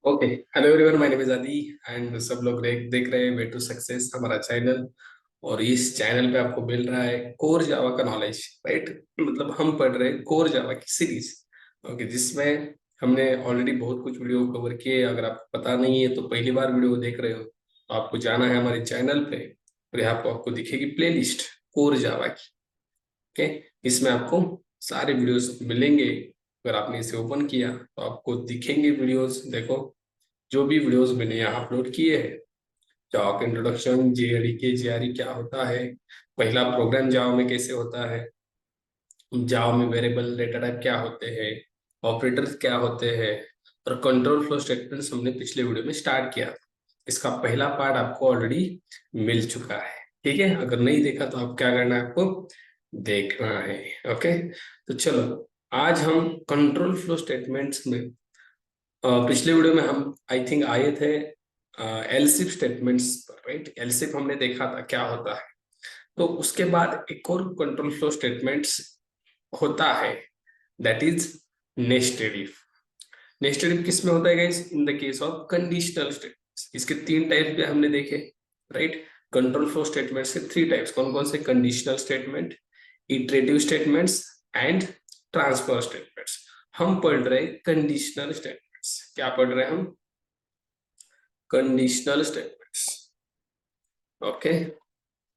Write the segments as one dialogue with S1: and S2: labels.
S1: Okay. Hello everyone, my name is आदि and सब लोग देख रहे हैं वे टू सक्सेस हमारा चैनल। और इस चैनल पे आपको मिल रहा है कोर जावा का नॉलेज, राइट। मतलब हम पढ़ रहे हैं कोर जावा की सीरीज। ओके, जिसमें हमने ऑलरेडी बहुत कुछ वीडियो कवर किए। अगर आपको पता नहीं है तो पहली बार वीडियो देख रहे हो तो आपको जाना है हमारे चैनल पे और यहाँ पे आपको दिखेगी प्लेलिस्ट कोर जावा की। ओके, इसमें आपको सारे वीडियोस मिलेंगे। अगर आपने इसे ओपन किया तो आपको दिखेंगे वीडियोस। देखो, जो भी वीडियोस मैंने यहाँ अपलोड किए हैं, जावा का इंट्रोडक्शन, जेआरई के जेआरई क्या होता है, पहला प्रोग्राम जावा में कैसे होता है, जावा में वेरिएबल डेटा टाइप क्या होते हैं, ऑपरेटर्स क्या होते हैं, और कंट्रोल फ्लो स्टेटमेंट्स हमने पिछले वीडियो में स्टार्ट किया। इसका पहला पार्ट आपको ऑलरेडी मिल चुका है। ठीक है, अगर नहीं देखा तो आप क्या करना है, आपको देखना है। ओके, तो चलो आज हम कंट्रोल फ्लो स्टेटमेंट्स में पिछले वीडियो में हम आई थिंक आए थे एलसिफ स्टेटमेंट्स पर, राइट। एलसिफ हमने देखा था क्या होता है। तो उसके बाद एक और कंट्रोल फ्लो स्टेटमेंट्स होता है, that is nested if. Nested if किस में होता है guys? In the case of conditional statements. इसके तीन टाइप्स भी हमने देखे, राइट। कंट्रोल फ्लो स्टेटमेंट्स के थ्री टाइप्स कौन कौन से? Conditional statement, iterative statements and transfer statements. हम पढ़ रहे कंडीशनल स्टेटमेंट्स। क्या पढ़ रहे हैं हम? Conditional statements. Okay,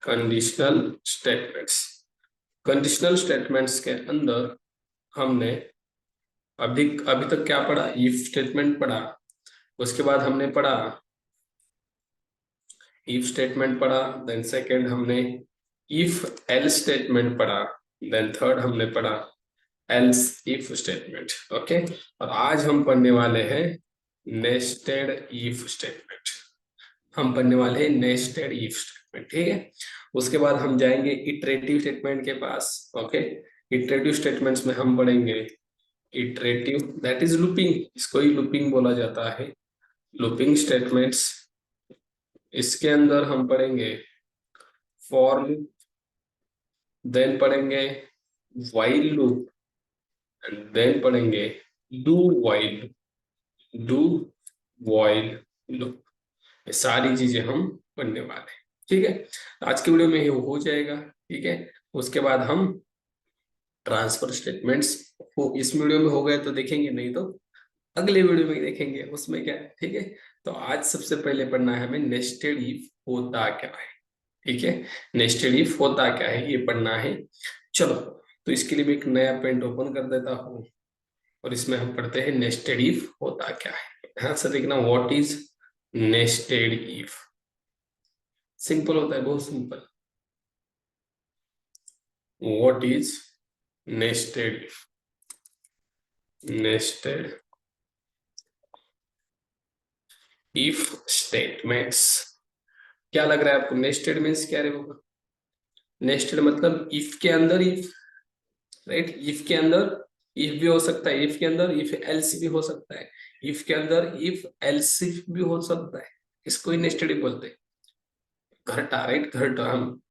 S1: conditional statements. Conditional statements के अंदर हमने अभी अभी तक क्या पढ़ा? इफ स्टेटमेंट पढ़ा, उसके बाद हमने पढ़ा इफ स्टेटमेंट पढ़ा, देन सेकंड हमने इफ एल्स स्टेटमेंट पढ़ा, देन थर्ड हमने पढ़ा एल्स इफ स्टेटमेंट। ओके, और आज हम पढ़ने वाले हैं नेस्टेड इफ स्टेटमेंट। हम पढ़ने वाले हैं नेस्टेड इफ स्टेटमेंट, ठीक है। उसके बाद हम जाएंगे इटरेटिव स्टेटमेंट के पास। ओके, इटरेटिव स्टेटमेंट्स में हम पढ़ेंगे इटरेटिव, दैट इज लूपिंग। इसको ही लूपिंग बोला जाता है, लूपिंग स्टेटमेंट्स। इसके अंदर हम पढ़ेंगे फॉर लूप, देन पढ़ेंगे व्हाइल लूप, एंड देन पढ़ेंगे do while, do while loop. ये सारी चीजें हम पढ़ने वाले हैं, ठीक है। आज के वीडियो में ये हो जाएगा, ठीक है। उसके बाद हम ट्रांसफर स्टेटमेंट्स को इस वीडियो में हो गए तो देखेंगे, नहीं तो अगले वीडियो में देखेंगे, उसमें क्या है, ठीक है। तो आज सबसे पहले पढ़ना है हमें नेस्टेड इफ होता क्या है, ठीक है। नेस्टेड इफ होता क्या है ये पढ़ना है। चलो, तो इसके लिए मैं एक नया पेंट ओपन कर देता हूँ और इसमें हम पढ़ते हैं नेस्टेड इफ होता क्या है। ध्यान से देखना, what is nested if. Simple होता है, बहुत simple. What is nested if? Nested if statements. क्या लग रहा है आपको नेस्टेड मीन्स क्या रहेगा? नेस्टेड मतलब इफ के अंदर इफ, राइट। इफ के अंदर इफ भी हो सकता है, इफ के अंदर इफ एल्स भी हो सकता है, इफ के अंदर इफ एल्स इफ भी हो सकता है। इसको ही नेस्टेड इफ बोलते हैं। घरटा, राइट। घरटा,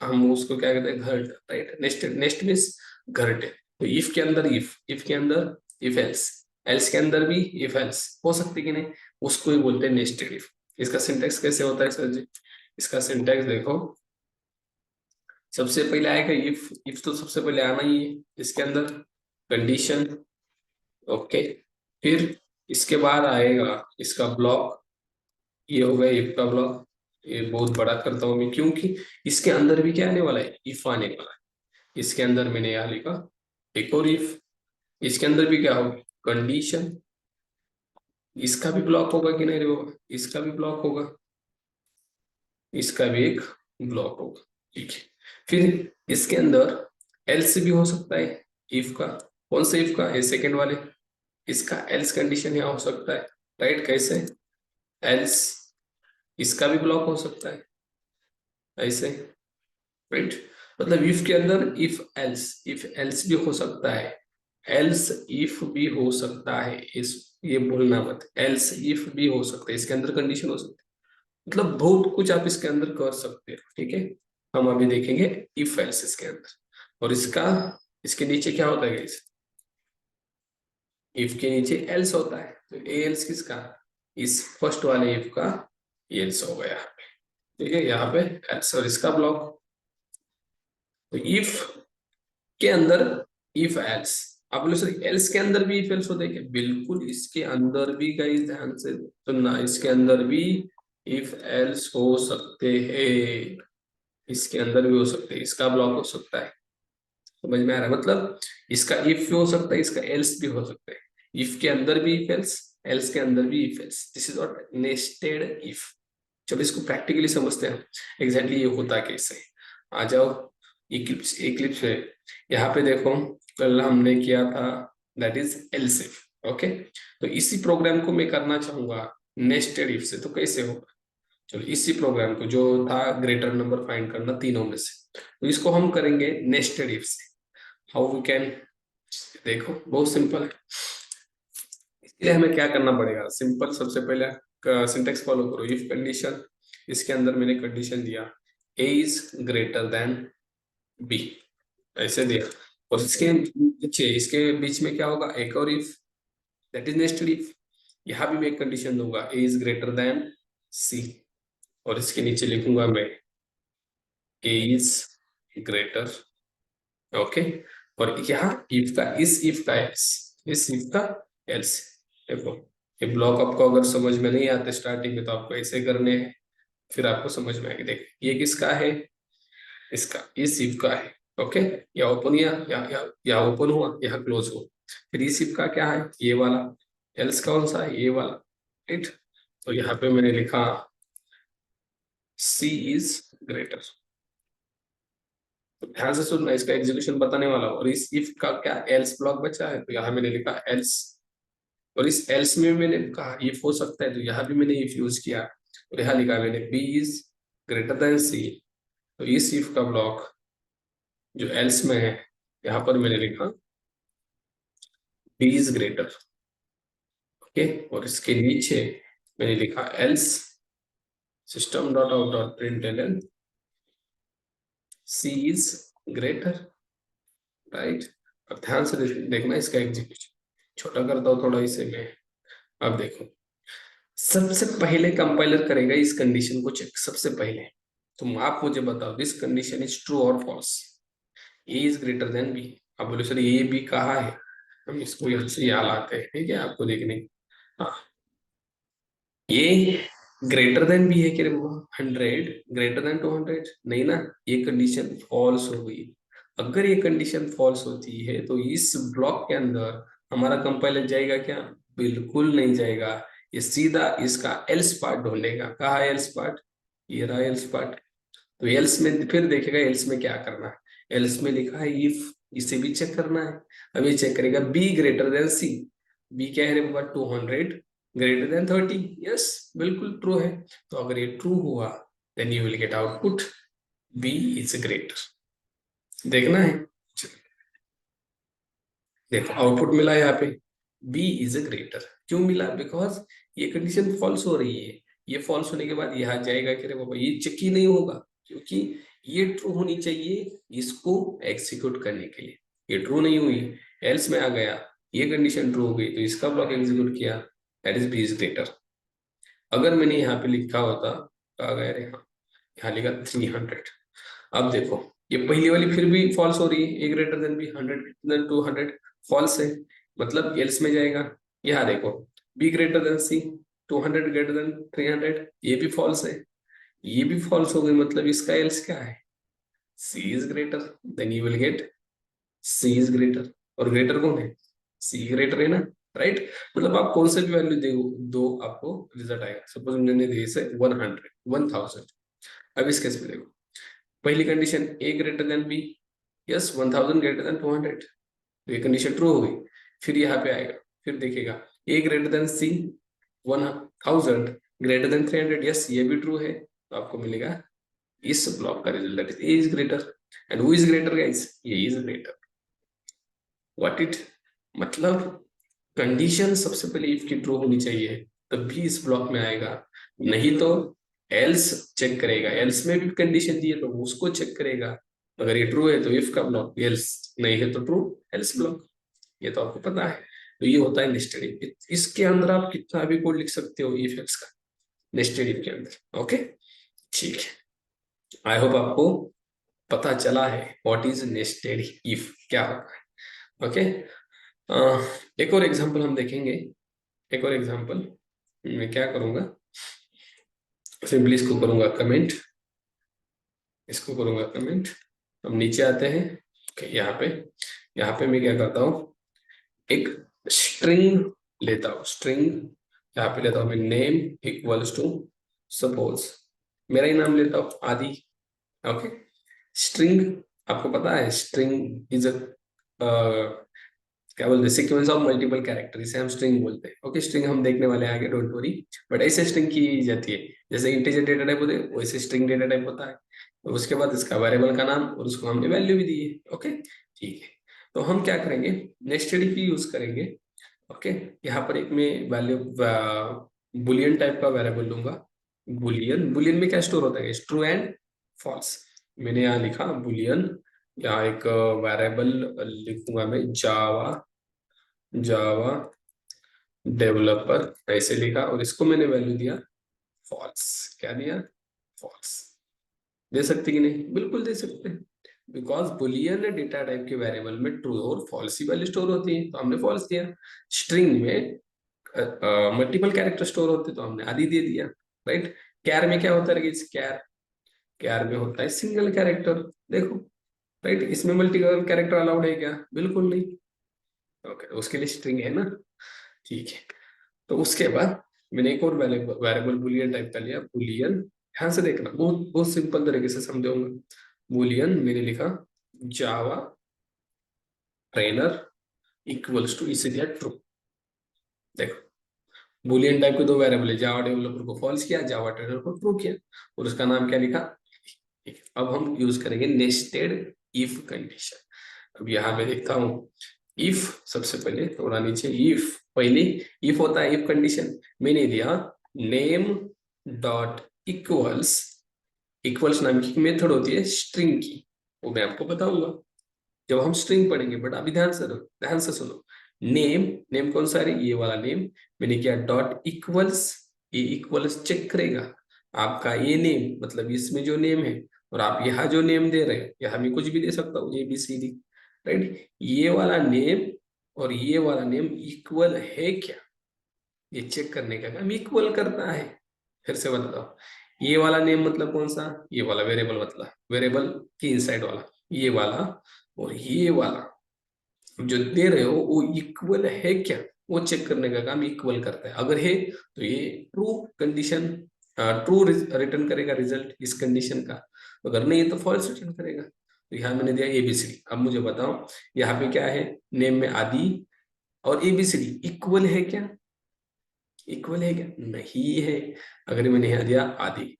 S1: हम उसको क्या कहते हैं? घरटा, राइट। नेस्टेड, नेस्ट मीन्स घरटे। तो इफ के अंदर इफ के अंदर इफ एल्स, एल्स के अंदर भी इफ एल्स हो सकती कि नहीं, उसको ही बोलते हैं नेस्टेड इफ। इसका सिंटेक्स कैसे होता है सर जी? इसका सिंटेक्स देखो, सबसे पहले आएगा इफ तो सबसे पहले आना ही है इसके अंदर, कंडीशन। ओके, फिर इसके बाद आएगा इसका ब्लॉक। ये हो गया इफ का ब्लॉक। ये बहुत बड़ा करता हूं मैं क्योंकि इसके अंदर भी क्या आने वाला है? इफ आने वाला है। इसके अंदर मैंने यहाँ लिखा एक और इफ। इसके अंदर भी क्या होगा? कंडीशन। इसका भी ब्लॉक होगा कि नहीं होगा? इसका भी ब्लॉक होगा, इसका भी एक ब्लॉक होगा, ठीक है। फिर इसके अंदर एल्स भी हो सकता है इफ का। कौन सा इफ का? ये सेकेंड वाले। इसका एल्स कंडीशन यहाँ हो सकता है, राइट। कैसे? एल्स इसका भी ब्लॉक हो सकता है ऐसे, राइट। मतलब इफ के अंदर इफ एल्स भी हो सकता है, एल्स इफ भी हो सकता है। इस ये बोलना मत, एल्स इफ भी हो सकता है, इसके अंदर कंडीशन हो सकती है। मतलब बहुत कुछ आप इसके अंदर कर सकते हो, ठीक है। हम अभी देखेंगे इफ एल्स इसके अंदर। और इसका, इसके नीचे क्या होता है? इफ के नीचे एल्स होता है। तो ए एल्स किसका? इस फर्स्ट वाले इफ का एल्स होगा यहाँ पे, ठीक है, यहाँ पे एल्स और इसका ब्लॉक। तो इफ के अंदर इफ एल्स, आप बोले सर एल्स के अंदर भी इफ एल्स होता है क्या? बिल्कुल, इसके अंदर भी गाइस ध्यान से सुनना, इसके अंदर भी इफ एल्स हो सकते हैं, इसके अंदर भी हो सकते हैं, इसका ब्लॉक हो सकता है। समझ में आ रहा है? मतलब इसका इफ भी हो सकता है, इसका एल्स भी हो सकता है। इफ के अंदर भी इफ एल्स, एल्स के अंदर भी if else, this is what nested if. चलो इसको प्रैक्टिकली समझते हैं एग्जैक्टली ये होता कैसे। आ जाओ इक्लिप्स, इक्लिप्स है यहाँ पे देखो, कल हमने किया था that is else if. Okay, तो इसी प्रोग्राम को मैं करना चाहूंगा नेस्टेड इफ से, तो कैसे होगा? चलो इसी प्रोग्राम को जो था ग्रेटर नंबर फाइंड करना तीनों में से, तो इसको हम करेंगे नेस्टेड इफ से। हाउ वी कैन, देखो बहुत सिंपल है। इसलिए हमें क्या करना पड़ेगा? सिंपल, सबसे पहले सिंटेक्स फॉलो करो। इफ कंडीशन, इसके अंदर मैंने कंडीशन दिया ए इज ग्रेटर देन बी, ऐसे दिया, और इसके नीचे इसके बीच में क्या होगा? एक और if, that is nested if. यहाँ भी मैं एक कंडीशन दूंगा ए इज ग्रेटर देन सी, और इसके नीचे लिखूंगा मैं ए इज ग्रेटर। ओके, और यहाँ इफ का, इस इफ का एल्स, इस इफ का एल्स। देखो ये ब्लॉक आपको अगर समझ में नहीं आते स्टार्टिंग में तो आपको ऐसे करने हैं, फिर आपको समझ में आएगी। देख ये किसका है? इसका, इस इफ का है। ओके, या ओपन या ओपन हुआ, यहाँ क्लोज हुआ। फिर इस इफ का क्या है? ये वाला। एल्स कौन सा है? ये वाला, राइट। तो यहाँ पे मैंने लिखा सी इज ग्रेटर। ध्यान से सुनना, इसका एग्जीक्यूशन बताने वाला हूं। और इस इफ का क्या एल्स ब्लॉक बचा है, तो यहाँ मैंने लिखा एल्स, और इस एल्स में मैंने कहा इफ हो सकता है, तो यहाँ भी मैंने इफ यूज किया, और यहाँ लिखा मैंने बी इज ग्रेटर देन सी। तो इस इफ का ब्लॉक जो एल्स में है, यहाँ पर मैंने लिखा बी इज ग्रेटर। ओके, और इसके नीचे मैंने लिखा else system dot out dot println C is greater, right. अब ध्यान से देखना इसका एग्जीक्यूशन, छोटा करता हूँ थोड़ा इसे मैं। अब देखो, सबसे पहले कंपाइलर करेगा इस कंडीशन को चेक, सबसे पहले। तुम आप मुझे बताओ दिस कंडीशन इज ट्रू और false. A is greater than B. अब बोले सर ए बी कहाँ है? हम इसको यहाँ से यहाँ लाते हैं, ठीक है, आपको देखने। हाँ, ये ग्रेटर देन बी है कि 100 ग्रेटर देन 200? नहीं ना, ये कंडीशन फॉल्स हो गई। अगर ये कंडीशन फॉल्स होती है तो इस ब्लॉक के अंदर हमारा कंपाइलर जाएगा क्या? बिल्कुल नहीं जाएगा। ये सीधा इसका एल्स पार्ट ढूंढेगा। कहा है एल्स पार्ट? ये रहा एल्स पार्ट। तो एल्स में फिर देखेगा एल्स में क्या करना है। एल्स में लिखा है इफ, इसे भी चेक करना है। अब ये चेक करेगा B greater than C. B क्या है रे बाबा? 200 ग्रेटर देन 30। यस, बिल्कुल ट्रू है। तो अगर ये ट्रू हुआ then you will get output B is greater. देखना है, देखो आउटपुट मिला यहाँ पे बी इज ग्रेटर। क्यों मिला? बिकॉज ये कंडीशन फॉल्स हो रही है। ये फॉल्स होने के बाद यहाँ जाएगा कि रे बाबा ये चेक ही नहीं होगा, क्योंकि ये ट्रू होनी चाहिए इसको एग्जीक्यूट करने के लिए। ये ट्रू नहीं हुई, एल्स में आ गया, ये कंडीशन ट्रू हो गई, तो इसका ब्लॉक एग्जीक्यूट किया, that is B is greater. अगर मैंने यहाँ पे लिखा होता, कहा गया रे, हाँ यहाँ लिखा 300। अब देखो ये पहली वाली फिर भी फॉल्स हो रही है, A greater than B, 100 greater than 200 false है, मतलब एल्स में जाएगा। यहाँ देखो B greater than C, 200 greater than 300, ये भी फॉल्स है, ये भी फॉल्स हो गई, मतलब इसका एल्स क्या है? C is greater. Then you will get C is greater. और ग्रेटर कौन है? सी ग्रेटर है ना, राइट। मतलब आप कौन सा भी वैल्यू दो आपको रिजल्ट आएगा। सपोज मैंने दिए से 100, 1000। अब इस केस में देखो, पहली condition A greater than B, yes 1000 greater than 200, तो ये कंडीशन ट्रू हो गई। फिर यहाँ पे आएगा, फिर देखेगा ए ग्रेटर देन सी, 1000 ग्रेटर देन 300, यस ये भी ट्रू है, तो आपको मिलेगा इस ब्लॉक का result, that is a is greater. And who is greater guys? ये इज ग्रेटर। व्हाट इट, मतलब कंडीशन सबसे पहले इफ की ट्रू होनी चाहिए, तब भी इस ब्लॉक में आएगा, नहीं तो एल्स चेक करेगा। एल्स में भी कंडीशन दी है तो उसको चेक करेगा। अगर ये ट्रू है तो इफ का ब्लॉक, एल्स नहीं है तो ट्रू एल्स ब्लॉक। ये तो आपको पता है। तो ये होता है नेस्टेड इफ। इसके अंदर आप कितना भी कोड लिख सकते हो इफ एल्स का, नेस्टेड इफ के अंदर। ओके, ठीक है। आई होप आपको पता चला है व्हाट इज नेस्टेड इफ क्या होता है। ओके, एक और एग्जांपल हम देखेंगे। एक और एग्जांपल मैं क्या करूंगा, सिंपली इसको करूंगा कमेंट, इसको करूंगा कमेंट। हम नीचे आते हैं। यहाँ पे मैं क्या करता हूँ, एक स्ट्रिंग लेता हूँ। स्ट्रिंग यहाँ पे लेता हूँ मैं, नेम इक्वल्स टू, सपोज मेरा ही नाम लेता हूँ आदि। ओके, स्ट्रिंग आपको पता है, स्ट्रिंग इज अ क्या बोलते हैं, सीक्वेंस ऑफ मल्टीपल कैरेक्टर, इसे हम स्ट्रिंग बोलते हैं। ओके, स्ट्रिंग हम देखने वाले हैं आगे, डोंट वरी। बट ऐसे स्ट्रिंग की जाती है, जैसे इंटीजर डेटा टाइप होते हैं वैसे स्ट्रिंग डेटा टाइप होता है। और उसके बाद इसका वेरिएबल का नाम और उसको हमने वैल्यू भी दी है। ओके, ठीक है। तो हम क्या करेंगे, नेस्टेड इफ यूज करेंगे। ओके, यहाँ पर एक मैं वैल्यू बुलियन टाइप का वेरिएबल लूंगा। बुलियन, बुलियन में क्या स्टोर होता है, ट्रू एंड फॉल्स। मैंने यहाँ लिखा बुलियन, यहाँ एक वेरिएबल लिखूंगा मैं, जावा, जावा डेवलपर ऐसे लिखा, और इसको मैंने वैल्यू दिया फॉल्स। क्या दिया, फॉल्स। दे सकते कि नहीं, बिल्कुल दे सकते हैं, बिकॉज बुलियन डेटा टाइप के वेरिएबल में ट्रू और फॉल्स ही वैल्यू स्टोर होती है, तो हमने फॉल्स दिया। स्ट्रिंग में मल्टीपल कैरेक्टर स्टोर होते तो हमने आदि दे दिया, राइट। कैर में क्या होता है, कैर, कैर में होता है सिंगल कैरेक्टर। देखो, राइट, इसमें मल्टीपल कैरेक्टर अलाउड है क्या, बिल्कुल नहीं। ओके, उसके लिए स्ट्रिंग है ना, ठीक है। तो उसके बाद मैंने एक और वेरिएबल बुलियन टाइप कर लिया, बुलियन। ध्यान से देखना, बहुत बहुत सिंपल तरीके से समझाऊंगा। बुलियन मैंने लिखा जावा ट्रेनर इक्वल्स टू, इसे दिया ट्रू। देखो, बुलियन टाइप के दो वेरिएबल है, जावा डेवलपर को फॉल्स किया, जावा ट्रेनर को ट्रू किया, और उसका नाम क्या लिखा। ठीक है, अब हम यूज करेंगे नेस्टेड इफ कंडीशन। अब यहाँ पे देखता हूँ, इफ सबसे पहले थोड़ा नीचे, इफ पहले इफ होता है इफ कंडीशन। मैंने दिया नेम डॉट इक्वल्स, इक्वल्स नाम की मेथड होती है स्ट्रिंग की, वो मैं आपको बताऊंगा जब हम स्ट्रिंग पढ़ेंगे। बट अभी ध्यान से सुनो। नेम, नेम कौन सा है, ये वाला नेम। मैंने किया डॉट इक्वल्स, ये इक्वल्स चेक करेगा आपका ये नेम, मतलब इसमें जो नेम है, और आप यहाँ जो नेम दे रहे हैं, यहाँ मैं कुछ भी दे सकता हूँ, ABCD, राइट। ये वाला नेम और ये वाला नेम इक्वल है क्या, ये चेक करने का काम इक्वल करता है। फिर से बताओ, ये वाला नेम मतलब कौन सा, ये वाला वेरिएबल, मतलब वेरिएबल की इनसाइड वाला ये वाला, और ये वाला जो दे रहे हो वो इक्वल है क्या, वो चेक करने का काम इक्वल करता है। अगर है तो ये ट्रू कंडीशन, ट्रू रिटर्न करेगा रिजल्ट इस कंडीशन का, अगर नहीं है तो फॉल्स रिटर्न करेगा। तो यहाँ मैंने दिया ABCD। अब मुझे बताओ, यहाँ पे क्या है, नेम में आदि और ABCD इक्वल है क्या, इक्वल है क्या, नहीं है। अगर मैंने यहाँ दिया आदि,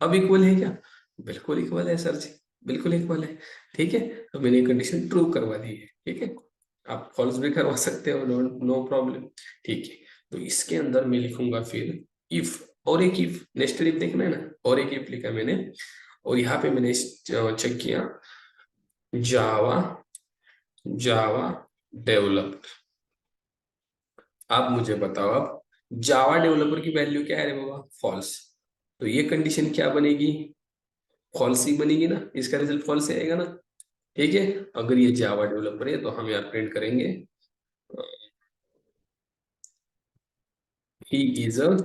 S1: अब इक्वल है क्या, बिल्कुल इक्वल है सर जी, बिल्कुल इक्वल है। ठीक है, तो मैंने कंडीशन ट्रू करवा दी है। ठीक है, आप फॉल्स भी करवा सकते हो, नो नो प्रॉब्लम। ठीक है, तो इसके अंदर मैं लिखूंगा फिर इफ, और एक इफ, नेस्टेड इफ देखना है ना, और एक इफ लिखा मैंने, और यहाँ पे मैंने चेक किया जावा, जावा डेवलपर। आप मुझे बताओ, अब जावा डेवलपर की वैल्यू क्या है रे बाबा, फॉल्स। तो ये कंडीशन क्या बनेगी, फॉल्स ही बनेगी ना, इसका रिजल्ट फॉल्स आएगा ना। ठीक है, अगर ये जावा डेवलपर है तो हम यहाँ प्रिंट करेंगे he is a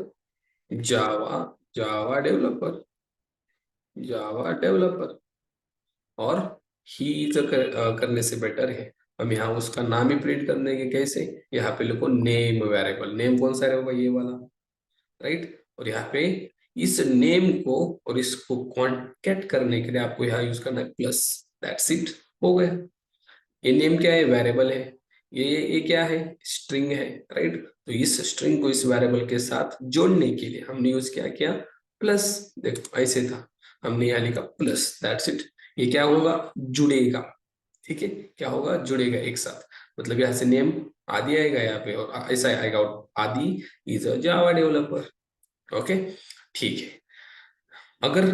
S1: Java, Java developer, Java developer, और ही इज करने से बेटर है हम यहाँ उसका नाम ही प्रिंट कर देंगे। कैसे, यहाँ पे लिखो नेम वेरिएबल, नेम कौन सा रहेगा, ये वाला, राइट। और यहाँ पे इस नेम को और इसको कॉन्केट करने के लिए आपको यहाँ यूज करना है प्लस, दैट्स इट, हो गया। ये नेम क्या है, वेरिएबल है, ये क्या है, स्ट्रिंग है, राइट। तो इस स्ट्रिंग को इस वेरिएबल के साथ जोड़ने के लिए हमने यूज क्या किया, प्लस। देखो ऐसे था, हमने यहाँ लिखा प्लस, दैट्स इट। ये क्या होगा, जुड़ेगा। ठीक है, क्या होगा, जुड़ेगा एक साथ, मतलब यहाँ से नेम आदि आएगा यहाँ पे, और ऐसा आएगा आदि is a Java developer. Okay, ठीक है। अगर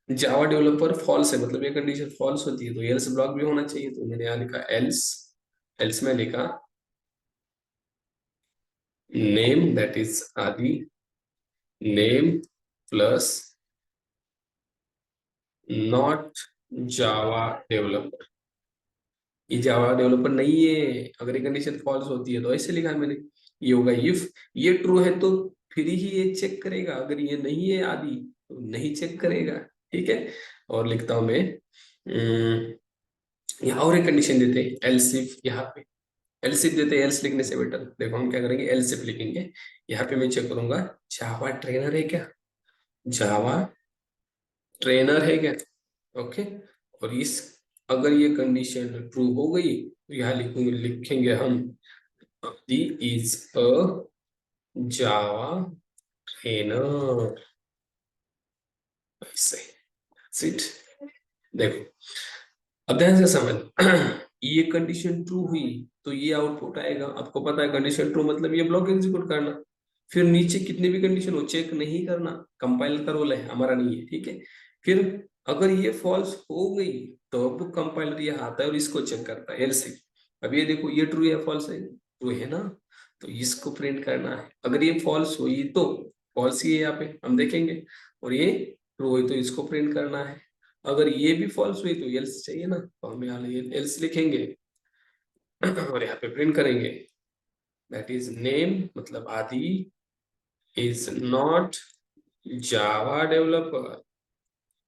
S1: जावा डेवलपर फॉल्स है, मतलब ये कंडीशन फॉल्स होती है, तो एल्स ब्लॉक भी होना चाहिए। तो मैंने यहाँ लिखा एल्स, एल्स में लिखा नेम दैट इज आदि, name plus not Java developer. ये जावा डेवलपर नहीं है, अगर ये कंडीशन फॉल्स होती है तो ऐसे लिखा है मैंने। ये होगा इफ ये ट्रू है तो फिर ही ये चेक करेगा, अगर ये नहीं है आदि तो नहीं चेक करेगा। ठीक है, और लिखता हूं मैं, यहाँ और एक कंडीशन देते हैं एल्स इफ। यहाँ पे एल्स इफ देते हैं, एल्स लिखने से बेटर देखो हम क्या करेंगे, एल्स इफ लिखेंगे। यहाँ पे मैं चेक करूंगा जावा ट्रेनर है क्या, जावा ट्रेनर है क्या। ओके, और इस अगर ये कंडीशन ट्रू हो गई तो यहाँ लिखेंगे हम दी इज अ जावा ट्रेनर। ऐसे सिट, देखो अब ध्यान से समझ। ये कंडीशन ट्रू हुई तो ये आउटपुट आएगा। आपको पता है कंडीशन ट्रू मतलब ये ब्लॉक एग्जीक्यूट करना, फिर नीचे कितनी भी कंडीशन हो चेक नहीं करना, कंपाइल का रोल है हमारा, नहीं है। ठीक है, फिर अगर ये फॉल्स हो गई तो अब कंपाइलर ये आता है और इसको चेक करता है एल्स। अब ये देखो ये ट्रू या फॉल्स है, ट्रू है ना, तो इसको प्रिंट करना है। अगर ये फॉल्स हुई तो फॉल्स ही है, यहाँ पे हम देखेंगे, और ये ट्रू हुई तो इसको प्रिंट करना है। अगर ये भी फॉल्स हुई तो एल्स चाहिए ना, तो हम यहाँ एल्स लिखेंगे और यहाँ पे प्रिंट करेंगे दैट इज नेम मतलब आदि इज नॉट जावा डेवलपर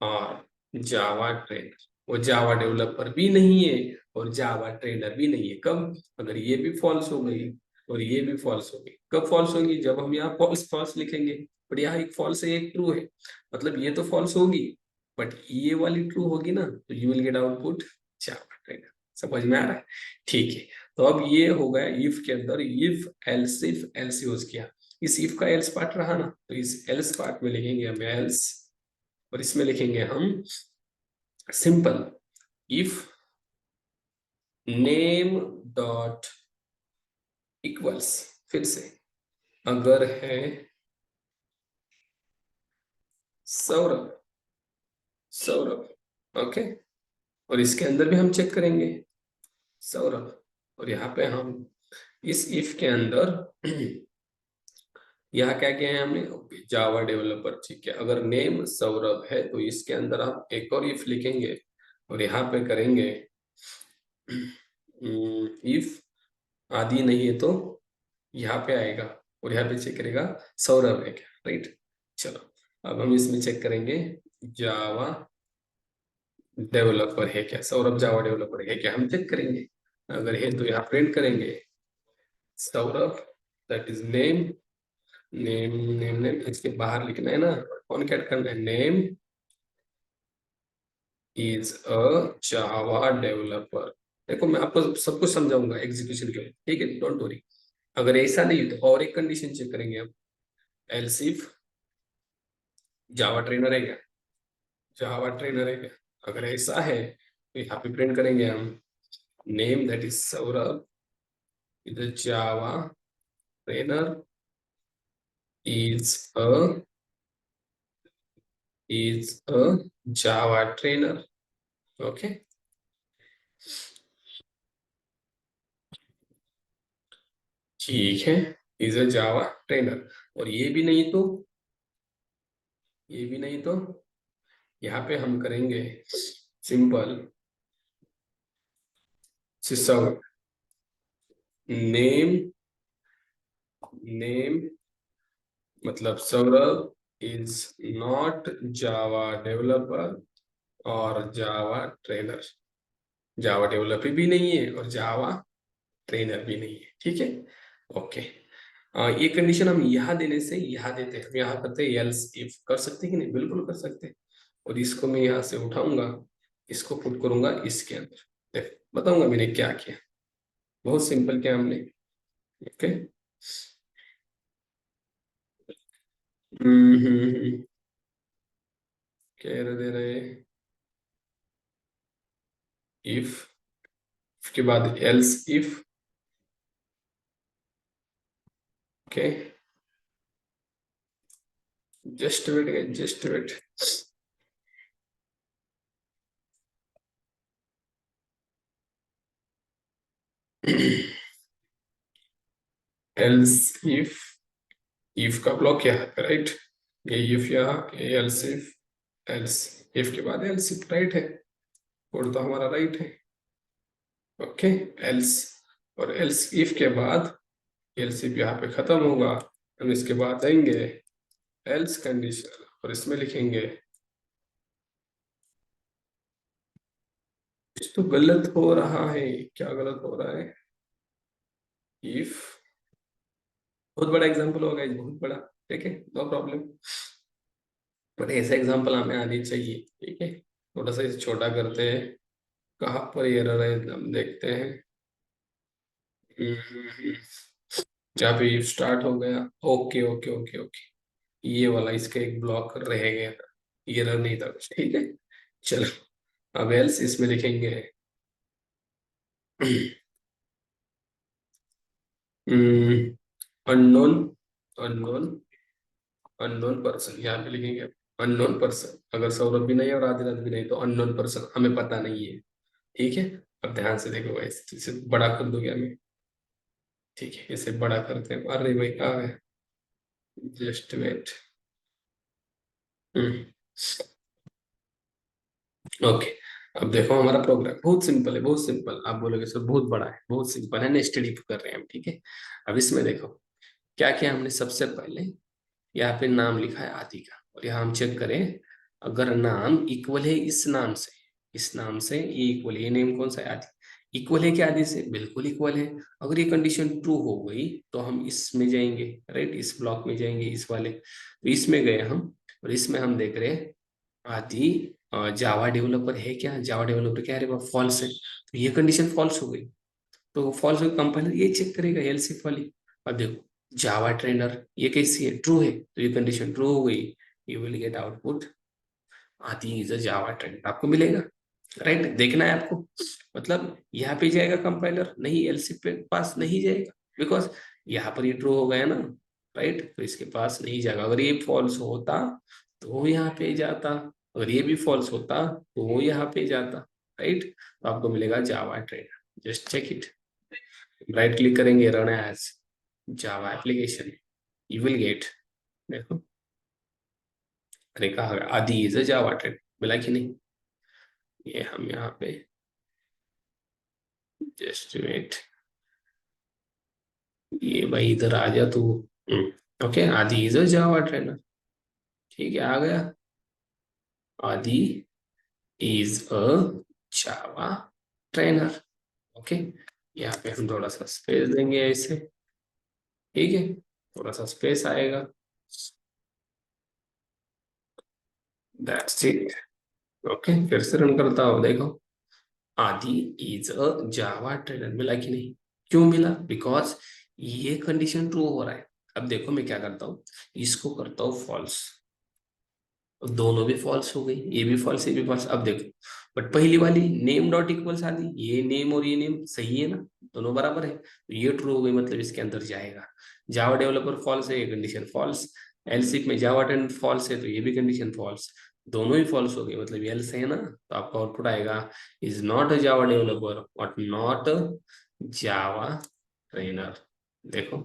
S1: और जावा ट्रेनर। वो जावा डेवलपर भी नहीं है और जावा ट्रेनर भी नहीं है। कब, अगर ये भी फॉल्स हो गई और ये भी फॉल्स हो गई। कब फॉल्स होगी, जब हम यहाँ फॉल्स फॉल्स लिखेंगे, बट यहाँ एक फॉल्स है एक ट्रू है, मतलब ये तो फॉल्स होगी बट ये वाली ट्रू होगी ना, तो you will get output Java trainer. समझ में आ रहा है? ठीक है, तो अब ये हो गया इफ के अंदर इफ एल्स यूज किया। इस इफ का एल्स पार्ट रहा ना, तो इस एल्स पार्ट में लिखेंगे हम एल्स, और इसमें लिखेंगे हम simple if name dot equals, फिर से अगर है सौरभ, सौरभ ओके, और इसके अंदर भी हम चेक करेंगे सौरभ, और यहाँ पे हम इस इफ के अंदर यहाँ क्या किया है हमने, ओके जावा डेवलपर। ठीक है, अगर नेम सौरभ है तो इसके अंदर हम एक और इफ लिखेंगे और यहाँ पे करेंगे इफ आदि नहीं है तो यहाँ पे आएगा और यहाँ पे चेक करेगा सौरभ है क्या, राइट। चलो अब हम इसमें चेक करेंगे जावा डेवलपर है क्या, सौरभ जावा डेवलपर है क्या, हम चेक करेंगे। अगर है तो यहाँ प्रिंट करेंगे Saurabh that is name, name name name इसके बाहर लिखना है ना, कौन क्या करना है, name is a Java developer. देखो मैं आपको सब कुछ समझाऊंगा एग्जीक्यूशन के लिए, ठीक है, डोंट वरी। अगर ऐसा नहीं तो और एक कंडीशन चेक करेंगे हम, एल्स इफ जावा ट्रेनर है क्या, जावा ट्रेनर है क्या। अगर ऐसा है तो यहाँ पे प्रिंट करेंगे हम name that is Saurabh is Java trainer is a is a Java trainer. Okay, ठीक है, इज अ जावा ट्रेनर। और ये भी नहीं तो, ये भी नहीं तो यहाँ पे हम करेंगे सिंपल सौरभ नेम, नेम मतलब Saurabh is not Java developer और जावा ट्रेनर, जावा डेवलपर भी नहीं है और जावा ट्रेनर भी नहीं है। ठीक है, ओके। ये कंडीशन हम यहाँ देने से यहाँ देते हैं, हम यहाँ करते हैं एल्स इफ, कर सकते हैं कि नहीं, बिल्कुल कर सकते हैं। और इसको मैं यहाँ से उठाऊंगा, इसको पुट करूंगा इसके अंदर, देख बताऊंगा मैंने क्या किया, बहुत सिंपल किया हमने। ओके, कह दे रहे इफ के बाद else if. Okay, just wait, just wait. Else if का ब्लॉक यहाँ पे, राइट? ये इफ यहाँ, ये एल्स इफ के बाद एल्स इफ, राइट है? कोड तो हमारा राइट है। ओके, एल्स और एल्स इफ के बाद एल्स इफ यहाँ पे खत्म होगा, हम इसके बाद आएंगे एल्स कंडीशन और इसमें लिखेंगे। कुछ तो गलत हो रहा है, क्या गलत हो रहा है? इफ बहुत बड़ा एग्जांपल होगा, ये बहुत बड़ा, ठीक है, नो प्रॉब्लम, बट ऐसा एग्जांपल हमें आनी चाहिए, ठीक है? थोड़ा सा इसे छोटा करते हैं, कहाँ पर एरर है हम देखते हैं। हम्म, जहाँ पे स्टार्ट हो गया, ओके ओके ओके ओके, ये वाला इसका एक ब्लॉक रह गया था, एरर नहीं था कुछ, ठीक है? चलो, अब एल्स इसमें लिखेंगे अननोन अननोन अननोन पर्सन, यहाँ पे लिखेंगे अननोन पर्सन। अगर सौरभ भी नहीं है और आदित्य भी नहीं, तो अननोन पर्सन हमें पता नहीं है, ठीक है? अब ध्यान से देखो गाइस, इसे बड़ा कर दूंगा मैं, ठीक है? इसे बड़ा करते हैं। अरे भाई कहाँ है? Just wait. ओके, अब देखो हमारा प्रोग्राम बहुत सिंपल है, बहुत सिंपल। आप बोलोगे सर बहुत बड़ा है, बहुत सिंपल है, नेस्टेड इफ कर रहे हैं हम, ठीक है? अब इसमें देखो क्या किया हमने। सबसे पहले यहाँ पे नाम लिखा है आदि का, और यहाँ हम चेक करें, अगर नाम इक्वल है इस नाम से, इस नाम से ये इक्वल है, ये नेम कौन सा है? आदि। इक्वल है क्या आदि से? बिल्कुल इक्वल है। अगर ये कंडीशन ट्रू हो गई तो हम इसमें जाएंगे, राइट? इस ब्लॉक में जाएंगे, इस वाले, तो इसमें गए हम, और इसमें हम देख रहे हैं आदि जावा डेवलपर है क्या? जावा डेवलपर क्या है? फॉल्स है, तो ये कंडीशन फॉल्स हो गई। तो फॉल्स हो, कंपाइलर ये चेक करेगा एल्स इफ वाली। अब देखो जावा ट्रेनर ये कैसी है? ट्रू है, तो ये कंडीशन ट्रू हो गई, यू विल गेट आउटपुट आदि इज अ जावा ट्रेनर, आपको मिलेगा, राइट? देखना है आपको, मतलब यहाँ पे जाएगा कंपाइलर, नहीं एल्स इफ पे पास नहीं जाएगा, बिकॉज यहाँ पर ये ट्रू हो गया ना, राइट? तो इसके पास नहीं जाएगा। अगर ये फॉल्स होता तो वो यहाँ पे जाता, अगर ये भी फॉल्स होता तो वो यहाँ पे जाता, राइट? तो आपको मिलेगा Java trainer, just check it. Right click करेंगे, run as Java application, you will get, देखो, अरे कहा गया आदि इज अ जावा ट्रेनर, मिला कि नहीं? ये हम यहाँ पे जस्ट वेट, ये भाई इधर आ जा तू। ओके, आदि इज अ जावा ट्रेनर, ठीक है, आ गया। आदि is a Java trainer, okay. यहाँ पे हम थोड़ा सा स्पेस देंगे ऐसे, ठीक है, थोड़ा सा स्पेस आएगा, दैट्स इट। ओके, फिर से रन करता हूँ, देखो आदि इज अ जावा ट्रेनर, मिला कि नहीं? क्यों मिला? बिकॉज ये कंडीशन ट्रू हो रहा है। अब देखो मैं क्या करता हूँ, इसको करता हूँ फॉल्स, दोनों भी फॉल्स हो गई, ये भी फॉल्स, ये भी फॉल्स। अब देखो, बट पहली वाली नेम डॉट इक्वल्स आ गई, ये नेम और ये नेम सही है ना, दोनों बराबर है, तो ये ट्रू हो गई, मतलब इसके अंदर जाएगा। जावा डेवलपर फॉल्स है, ये कंडीशन फॉल्स। एल्सिफ में जावा टेन फॉल्स है, तो ये भी कंडीशन फॉल्स। दोनों ही फॉल्स हो गई, मतलब एल्स है ना, तो आपका आउटपुट आएगा is not a Java developer but not Java trainer. देखो,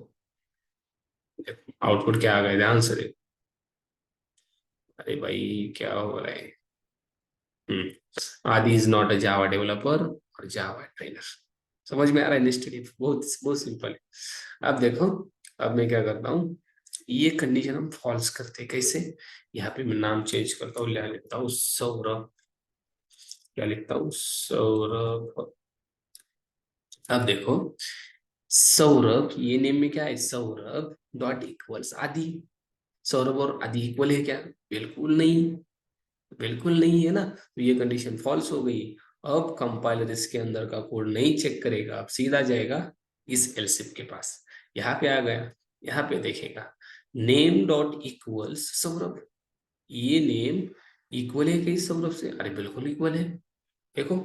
S1: आउटपुट क्या आ गया, ध्यान से देखो। अरे भाई क्या हो रहा है? आदि is not a Java developer और जावा ट्रेनर। समझ में आ रहा है? लिस्टेड बहुत बहुत सिंपल है। अब देखो, अब मैं क्या करता हूँ, ये कंडीशन हम फॉल्स करते हैं कैसे? यहाँ पे मैं नाम चेंज करता हूँ, ले लेता हूँ सौरभ, क्या लिखता हूँ, सौरभ। अब देखो सौरभ, ये नेम में क्या है? सौरभ डॉट इक्वल्स आदि। सौरभ और आदि इक्वल है क्या? बिल्कुल नहीं, बिल्कुल नहीं है ना, तो ये कंडीशन फॉल्स हो गई। अब कंपाइलर इसके अंदर का कोड नहीं चेक करेगा, अब सीधा जाएगा इस एलसिफ के पास। यहाँ पे आ गया, यहाँ पे देखेगा नेम डॉट इक्वल्स सौरभ, ये नेम इक्वल है कि सौरभ से? अरे बिल्कुल इक्वल है, देखो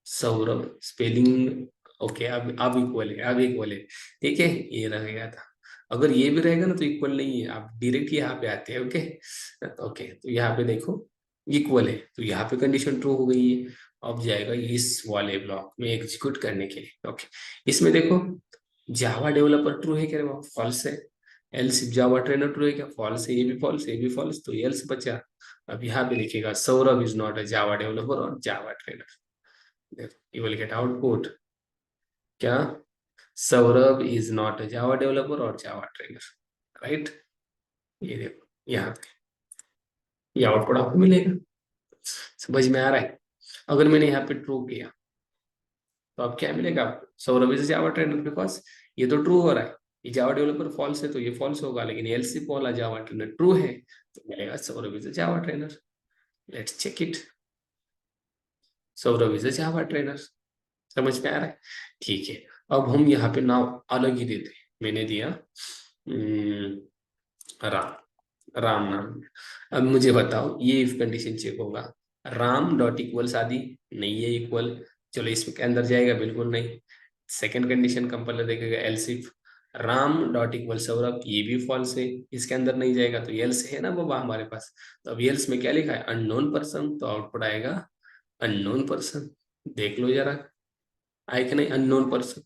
S1: सौरभ स्पेलिंग, ओके, अब इक्वल है, अब इक्वल है, ठीक है, ये रह गया था। अगर ये भी रहेगा ना तो इक्वल नहीं है, आप डायरेक्ट यहाँ पे आते हैं, ओके। ओके, तो यहाँ पे देखो इक्वल है, तो यहाँ पे कंडीशन ट्रू हो गई है। अब जाएगा इस वाले ब्लॉक में एग्जीक्यूट करने के लिए, ओके। इसमें देखो जावा डेवलपर ट्रू है क्या? फॉल्स है। एल्स जावा ट्रेनर ट्रू है क्या? फॉल्स है, ये भी फॉल्स है, ये भी फॉल्स, तो एल्स बचा। अब यहाँ पे लिखेगा Saurabh is not a Java developer और Java trainer, you will get output क्या? Saurabh is not a Java developer और जावा ट्रेनर, राइट? ये देखो यहाँ पे ये आउटपुट आपको मिलेगा। समझ में आ रहा है? अगर मैंने यहाँ पे ट्रू किया तो अब क्या मिलेगा आपको? Saurabh is Java trainer, because ये तो ट्रू हो रहा है। ये जावा डेवलपर फॉल्स है तो ये फॉल्स होगा, लेकिन एलसी वाला जावा ट्रेनर ट्रू है तो मिलेगा Saurabh is Java trainer. Let's check it. Saurabh is Java trainer. समझ में आ रहा है? ठीक है। अब हम यहाँ पे नाम अलग ही देते हैं। मैंने दिया राम, राम नाम। अब मुझे बताओ ये इफ कंडीशन चेक होगा, राम डॉट इक्वल्स आदि, नहीं है इक्वल, चलो इसके अंदर जाएगा, बिल्कुल नहीं। सेकंड कंडीशन कंपाइलर देखेगा else if Ram dot equal Saurabh, ये भी फॉल्स है, इसके अंदर नहीं जाएगा, तो एल्स है ना बाबा हमारे पास। तो अब एल्स में क्या लिखा है? अननोन पर्सन, तो आउटपुट आएगा अननोन पर्सन। देख लो जरा, आए कि नहीं अननोन पर्सन?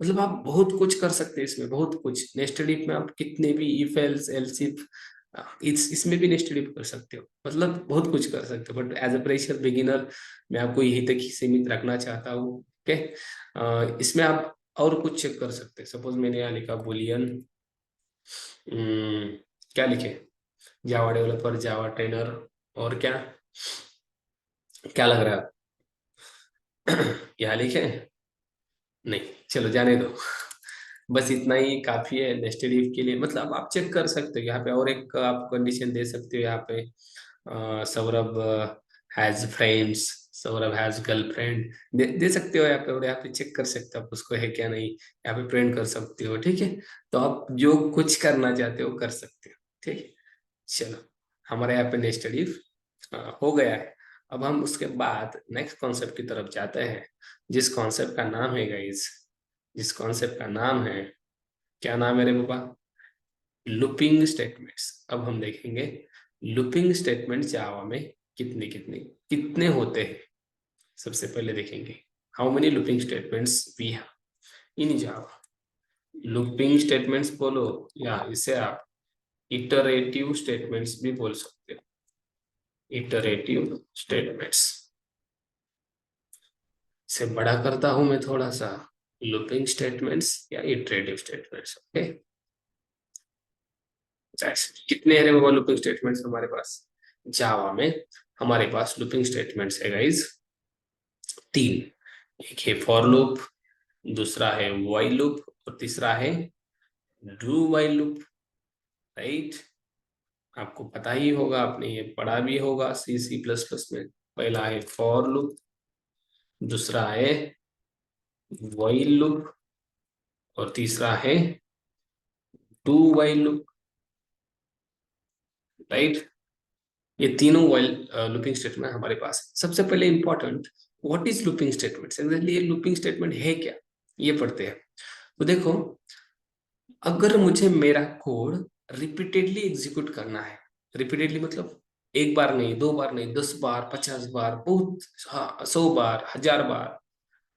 S1: मतलब आप बहुत कुछ कर सकते हैं इसमें, बहुत कुछ। नेस्टेड इफ में आप कितने भी इफ एल्स एल्स इफ, इसमें भी नेस्टेड इफ कर सकते हो, मतलब बहुत कुछ कर सकते हो। But as a pressure beginner मैं आपको यही तक ही सीमित रखना चाहता हूँ। ओके, इसमें आप और कुछ चेक कर सकते हैं। सपोज मैंने यहाँ लिखा बुलियन, क्या लिखे? जावा डेवलपर, जावा ट्रेनर, और क्या क्या लग रहा है? यहाँ लिखे? नहीं, चलो जाने दो। बस इतना ही काफी है नेस्टेड इफ के लिए। मतलब आप चेक कर सकते हो यहाँ पे, और एक आप कंडीशन दे सकते हो यहाँ पे, Saurabh has friends, Saurabh has girlfriend, दे सकते हो यहाँ पे, और यहाँ पे चेक कर सकते हो आप उसको है क्या नहीं। यहाँ पे प्रिंट कर सकते हो, ठीक है? तो आप जो कुछ करना चाहते हो कर सकते हो, ठीक है? चलो, हमारे यहाँ पे नेस्टेड इफ हो गया है। अब हम उसके बाद नेक्स्ट कॉन्सेप्ट की तरफ जाते हैं, जिस कॉन्सेप्ट का नाम है गाइस, जिस कॉन्सेप्ट का नाम है, क्या नाम है रे बाबा? Looping statements. अब हम देखेंगे लूपिंग स्टेटमेंट जावा में कितने कितने कितने होते हैं। सबसे पहले देखेंगे how many looping statements we have in Java. Looping statements बोलो, या इसे आप इटरेटिव स्टेटमेंट्स भी बोल सकते हो। इटरेटिव स्टेटमेंट्स से बड़ा करता हूं मैं थोड़ा सा, लूपिंग स्टेटमेंट्स या इटरेटिव स्टेटमेंट्स। ओके, कितने हैं वो लूपिंग स्टेटमेंट्स हमारे पास जावा में? हमारे पास लूपिंग स्टेटमेंट्स है गाइस तीन। एक है फॉर लूप, दूसरा है व्हाइल लूप, और तीसरा है डू व्हाइल लूप, राइट? आपको पता ही होगा, आपने ये पढ़ा भी होगा सी सी प्लस प्लस में। पहला है फॉर लूप, दूसरा है व्हाइल लूप, और तीसरा है डू व्हाइल लूप, राइट? ये तीनों वाइल लूपिंग स्टेटमेंट हमारे पास है। सबसे पहले important, what is looping statement? Exactly ये लूपिंग स्टेटमेंट है क्या, ये पढ़ते हैं। तो देखो, अगर मुझे मेरा कोड रिपीटेडली एग्जीक्यूट करना है, रिपीटेडली मतलब एक बार नहीं, दो बार नहीं, 10 बार, 50 बार, बहुत, हाँ, 100 बार, 1000 बार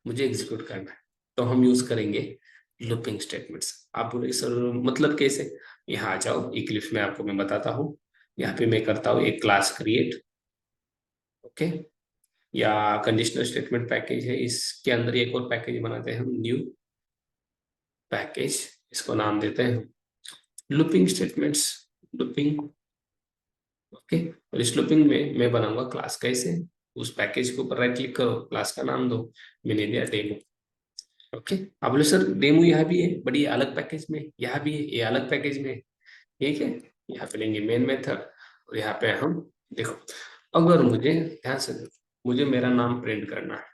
S1: मुझे एग्जीक्यूट करना है, तो हम यूज करेंगे लूपिंग स्टेटमेंट्स। आप बोले सर मतलब कैसे? यहाँ आ जाओ, इक्लिप्स में आपको मैं बताता हूँ। यहाँ पे मैं करता हूँ एक क्लास क्रिएट, ओके, या कंडीशनल स्टेटमेंट पैकेज है, इसके अंदर एक और पैकेज बनाते हैं हम, न्यू पैकेज, इसको नाम देते हैं लूपिंग स्टेटमेंट्स, लूपिंग। ओके, और इस लूपिंग में मैं बनाऊंगा क्लास। कैसे? उस पैकेज के ऊपर राइट क्लिक करो, क्लास का नाम दो, मैंने दिया डेमो। ओके, आप बोले सर डेमो यहाँ भी है, बड़ी अलग पैकेज में, यहाँ भी है, ये अलग पैकेज में है, ठीक है? यहाँ पे लेंगे मेन मेथड, और यहाँ पे हम देखो, अगर मुझे ध्यान से देखो, मुझे मेरा नाम प्रिंट करना है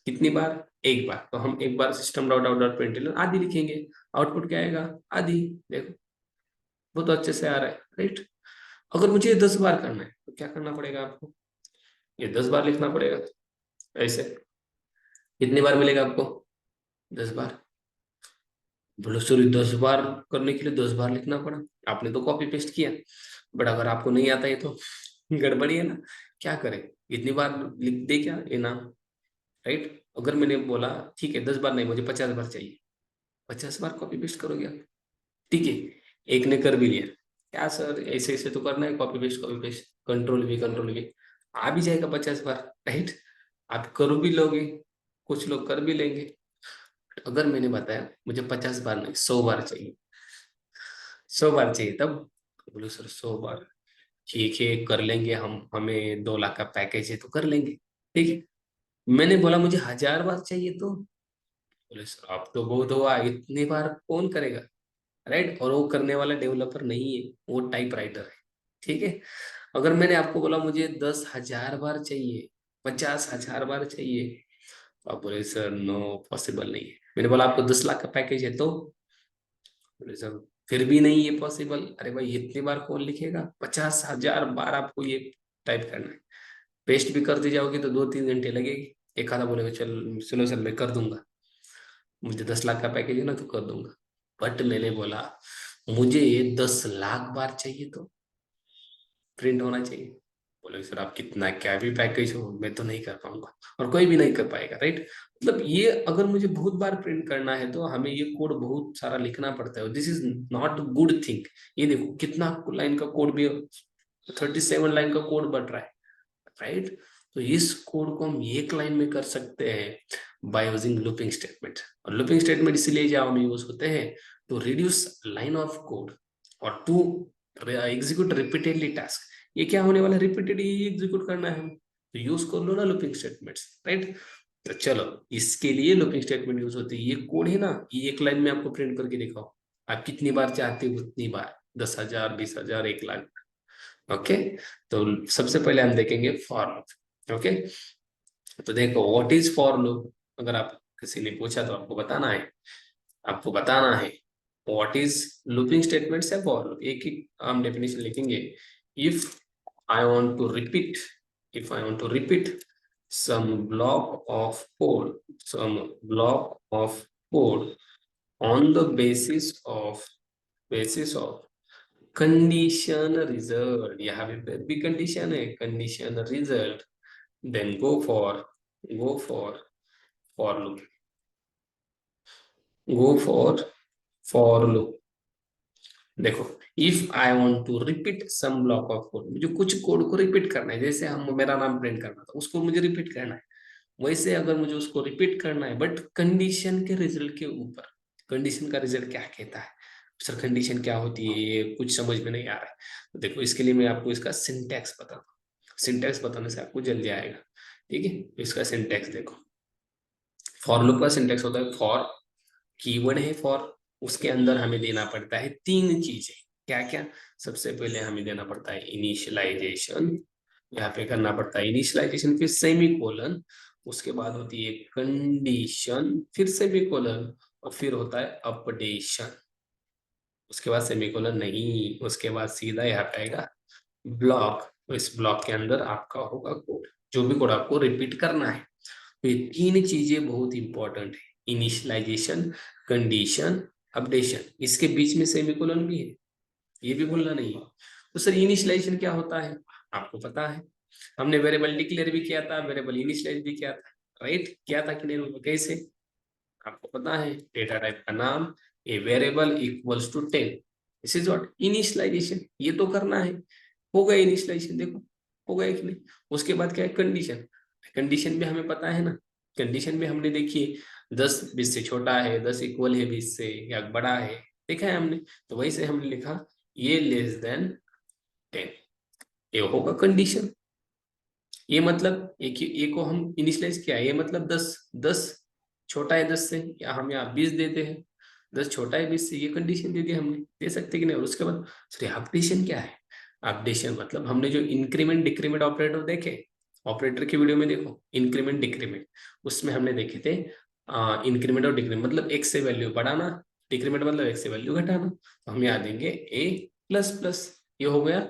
S1: कितनी बार? एक बार, तो हम एक बार system dot out dot println आदि लिखेंगे, आउटपुट क्या आएगा? आदि। देखो बहुत अच्छे से आ रहा है, राइट? अगर मुझे 10 बार करना है तो क्या करना पड़ेगा आपको? ये 10 बार लिखना पड़ेगा, ऐसे। कितनी बार मिलेगा आपको? 10 बार। बोलो सॉरी, 10 बार करने के लिए 10 बार लिखना पड़ा, आपने तो कॉपी पेस्ट किया, बट अगर आपको नहीं आता है तो गड़बड़ी है ना। क्या करें? इतनी बार लिख दे क्या ये नाम, राइट? अगर मैंने बोला ठीक है 10 बार नहीं, मुझे 50 बार चाहिए, 50 बार कॉपी पेस्ट करोगे आप, ठीक है। एक ने कर भी लिया, क्या सर ऐसे ऐसे तो करना है, कॉपी पेस्ट, कंट्रोल वी, आ भी जाएगा 50 बार, राइट। आप कर भी लोगे, कुछ लोग कर भी लेंगे। अगर मैंने बताया मुझे 50 बार नहीं 100 बार चाहिए, 100 बार चाहिए, तब बोलो सर 100 बार ठीक है कर लेंगे हम, हमें 2 लाख का पैकेज है तो कर लेंगे, ठीक है। मैंने बोला मुझे 1000 बार चाहिए तो बोले सर आप तो बहुत हुआ, इतनी बार कौन करेगा, राइट। और वो करने वाला डेवलपर नहीं है, वो टाइप राइटर है, ठीक है। अगर मैंने आपको बोला मुझे 10,000 बार चाहिए, 50,000 बार चाहिए, तो आप बोले सर नो पॉसिबल नहीं है। मैंने बोला आपको 10 लाख का पैकेज है तो बोले सर फिर भी नहीं ये पॉसिबल। अरे भाई इतनी बार कौन लिखेगा, 50,000 बार आपको ये टाइप करना है। पेस्ट भी करते जाओगे तो 2-3 घंटे लगेगी। एक आधा बोलेगा चल सुनो सर मैं कर दूंगा, मुझे 10 लाख का पैकेज है ना तो कर दूंगा। बट मैंने बोला मुझे ये 10 लाख बार चाहिए तो प्रिंट होना चाहिए। बोले सर आप कितना क्या भी पैकेज हो मैं तो नहीं कर पाऊंगा, और कोई भी नहीं कर पाएगा, राइट। मतलब ये अगर मुझे बहुत बार प्रिंट करना है तो हमें ये कोड बहुत सारा लिखना पड़ता है, this is not good thing. ये देखो कितना लाइन का कोड भी, 37 लाइन का कोड बन रहा है, राइट। तो इस कोड को हम एक लाइन में कर सकते हैं बाय यूजिंग लूपिंग स्टेटमेंट। और लूपिंग स्टेटमेंट इसीलिए जावा में यूज होते हैं to reduce line of code और टू एग्जीक्यूट रिपीटेडली टास्क। ये क्या होने वाला है, रिपीटेडली एग्जीक्यूट करना है हमें, तो यूज कर लो ना लूपिंग स्टेटमेंट्स, राइट। तो चलो इसके लिए लूपिंग स्टेटमेंट यूज होती है। ये कोड है ना, ये एक लाइन में आपको प्रिंट करके दिखाओ, आप कितनी बार चाहते हो उतनी बार, 10,000 20,000 1 लाख, ओके। तो सबसे पहले हम देखेंगे फॉर लूप, ओके। तो देखो व्हाट इज फॉर लूप, अगर आप किसी ने पूछा तो आपको बताना है, आपको बताना है व्हाट इज लूपिंग स्टेटमेंट्स है फॉर लूप, एक ही हम डेफिनेशन लिखेंगे। If I want to repeat, if I want to repeat some block of code, some block of code on the basis of condition result, यहाँ पे भी condition है, condition result, then go for for loop, go for देखो if I want to repeat some block of code, मुझे कुछ code को repeat करना है, जैसे हम मेरा नाम प्रिंट करना था उसको मुझे रिपीट करना है, वैसे अगर मुझे उसको रिपीट करना है बट कंडीशन के रिजल्ट के ऊपर, कंडीशन का रिजल्ट क्या कहता है सर, कंडीशन क्या होती है ये कुछ समझ में नहीं आ रहा है। तो देखो इसके लिए मैं आपको इसका सिंटैक्स बताता हूँ, सिंटैक्स बताने से आपको जल्दी आएगा, ठीक है। तो इसका सिंटैक्स देखो, फॉर लूप का सिंटैक्स होता है फॉर, कीवर्ड है फॉर, उसके अंदर हमें देना पड़ता है 3 चीजें, क्या क्या। सबसे पहले हमें देना पड़ता है इनिशियलाइजेशन, यहाँ पे करना पड़ता है इनिशियलाइजेशन, फिर सेमी कोलन, उसके बाद होती है कंडीशन, फिर सेमी कोलन, और फिर होता है अपडेशन। उसके बाद सेमी कोलन नहीं, उसके बाद सीधा यहाँ पे आएगा ब्लॉक। तो इस ब्लॉक के अंदर आपका होगा कोड, जो भी कोड आपको रिपीट करना है। तो ये 3 चीजें बहुत इंपॉर्टेंट है, इनिशियलाइजेशन, कंडीशन, अपडेशन, इसके बीच में सेमीकोलन भी है, ये भी भूलना नहीं है। तो सर इनिशियलाइजेशन क्या होता है, आपको पता है, हमने वेरिएबल डिक्लेयर भी किया था, वेरिएबल इनिशियलाइज भी किया था, राइट, किया था कि नहीं, कैसे, आपको पता है डेटा टाइप का नाम A variable equals to 10, this is what initialization, ये तो करना है, हो गया इनिशियलाइजेशन, देखो हो गया कि नहीं। उसके बाद क्या है कंडीशन, कंडीशन भी हमें पता है ना, कंडीशन भी हमने देखिए 10 20 से छोटा है, 10 इक्वल है 20 से या बड़ा है, देखा है हमने। तो वही से हमने लिखा ये लेस देन 10, ये होगा कंडीशन। ये मतलब एक को हम इनिशियलाइज किया, ये मतलब 10, 10 छोटा है 10 से, या हम यहाँ 20 देते हैं, 10 छोटा है 20 से, ये कंडीशन दे दी हमने, दे सकते कि नहीं। और उसके बाद सर अपडेशन क्या है, अपडेशन मतलब हमने जो इंक्रीमेंट डिक्रीमेंट ऑपरेटर देखे, ऑपरेटर की वीडियो में देखो इंक्रीमेंट डिक्रीमेंट, उसमें हमने देखे थे इंक्रीमेंट और डिक्रीमेंट मतलब एक से वैल्यू बढ़ाना, डिक्रीमेंट मतलब एक से वैल्यू घटाना। तो हम यहाँ देंगे ए प्लस प्लस, ये हो गया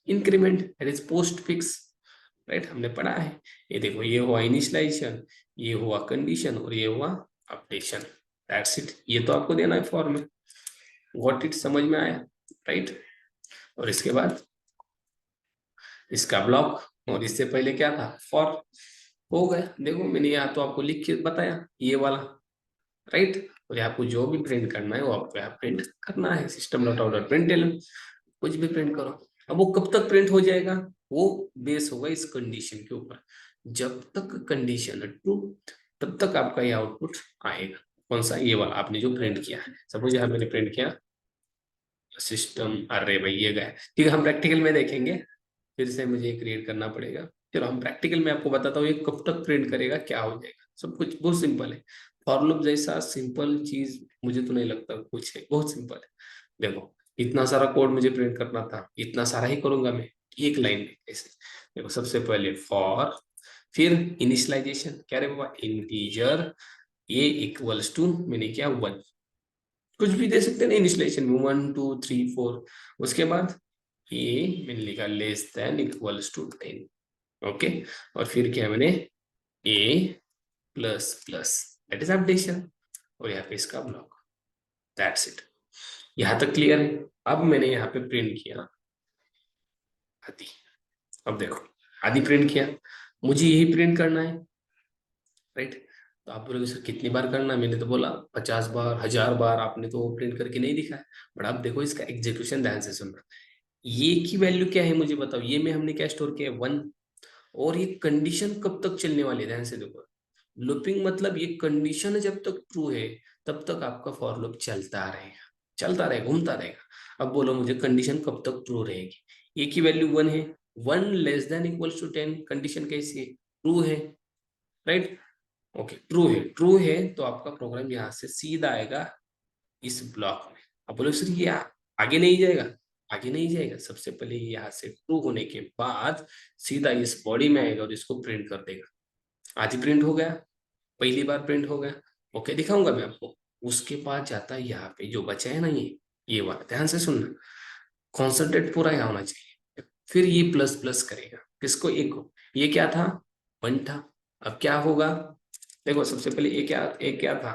S1: increment, that is post fix, right, हमने पढ़ा है। ये देखो ये हुआ इनिशियलाइजेशन, ये हुआ कंडीशन, और ये हुआ अपडेशन, दैट्स इट, ये तो आपको देना है फॉर में, व्हाट इट समझ में आया, राइट। और इसके बाद इसका ब्लॉक, और इससे पहले क्या था फॉर, हो गया। देखो मैंने यहाँ तो आपको लिख के बताया ये वाला, राइट। और आपको जो भी प्रिंट करना है वो आपको यहाँ प्रिंट करना है। System dot out dot print, कुछ भी प्रिंट करो। अब वो कब तक प्रिंट हो जाएगा, वो बेस होगा इस कंडीशन के ऊपर। जब तक कंडीशन है ट्रू तब तक आपका ये आउटपुट आएगा। कौन सा, ये वाला आपने जो प्रिंट किया है। सपोज यहाँ मैंने प्रिंट किया सिस्टम, अरे भाई ये गया। ठीक है, हम प्रैक्टिकल में देखेंगे, फिर से मुझे क्रिएट करना पड़ेगा। चलो हम प्रैक्टिकल में आपको बताता हूँ ये कब तक प्रिंट करेगा, क्या हो जाएगा। सब कुछ बहुत सिंपल है। फॉर लूप जैसा सिंपल चीज मुझे तो नहीं लगता कुछ है, बहुत सिंपल है। देखो इतना सारा कोड मुझे प्रिंट करना था, इतना सारा ही करूंगा मैं एक लाइन में ऐसे। देखो सबसे पहले फॉर, फिर इनिशियलाइजेशन, क्या रे बाबा, इंटीजर ए इक्वल्स टू, मैंने क्या 1, कुछ भी दे सकते हैं ना इनिशियलाइजेशन में, 1 2 3 4। उसके बाद ए मैंने लिखा less than equals to 10। Okay, और फिर क्या मैंने A plus plus, that is updation, और यहाँ पे इसका ब्लॉक। That's it. यहाँ तक क्लियर है। अब मैंने यहाँ पे प्रिंट किया आदि। अब देखो आदि प्रिंट किया, मुझे यही प्रिंट करना है, राइट। तो आप बोलोगे सर कितनी बार करना है, मैंने तो बोला 50 बार 1000 बार, आपने तो प्रिंट करके नहीं दिखाया। बट आप देखो इसका एग्जीक्यूशन ध्यान से सुनना। ये की वैल्यू क्या है मुझे बताओ, ये में हमने क्या स्टोर किया है 1। और ये कंडीशन कब तक चलने वाली है, ध्यान से देखो। लूपिंग मतलब ये कंडीशन जब तक ट्रू है तब तक आपका फॉर लूप चलता रहेगा, चलता रहेगा, घूमता रहेगा। अब बोलो मुझे कंडीशन कब तक ट्रू रहेगी, ए की वैल्यू 1 है, 1 < कंडीशन कैसी है, ट्रू है, राइट। ओके ट्रू है, ट्रू है तो आपका प्रोग्राम यहाँ से सीधा आएगा इस ब्लॉक में। अब बोलो सर ये आगे नहीं जाएगा, आगे नहीं जाएगा। सबसे पहले ये यहाँ से ट्रू होने के बाद सीधा इस बॉडी में आएगा और इसको प्रिंट कर देगा। आज ही प्रिंट हो गया, पहली बार प्रिंट हो गया। ओके दिखाऊंगा मैं आपको। उसके बाद जाता है यहाँ पे जो बचा है ना, ये वाला ध्यान से सुनना, कॉन्सेंट्रेट पूरा यहाँ होना चाहिए। फिर ये प्लस प्लस करेगा किसको, एक को। ये क्या था, 1 था। अब क्या होगा, देखो सबसे पहले ए क्या था,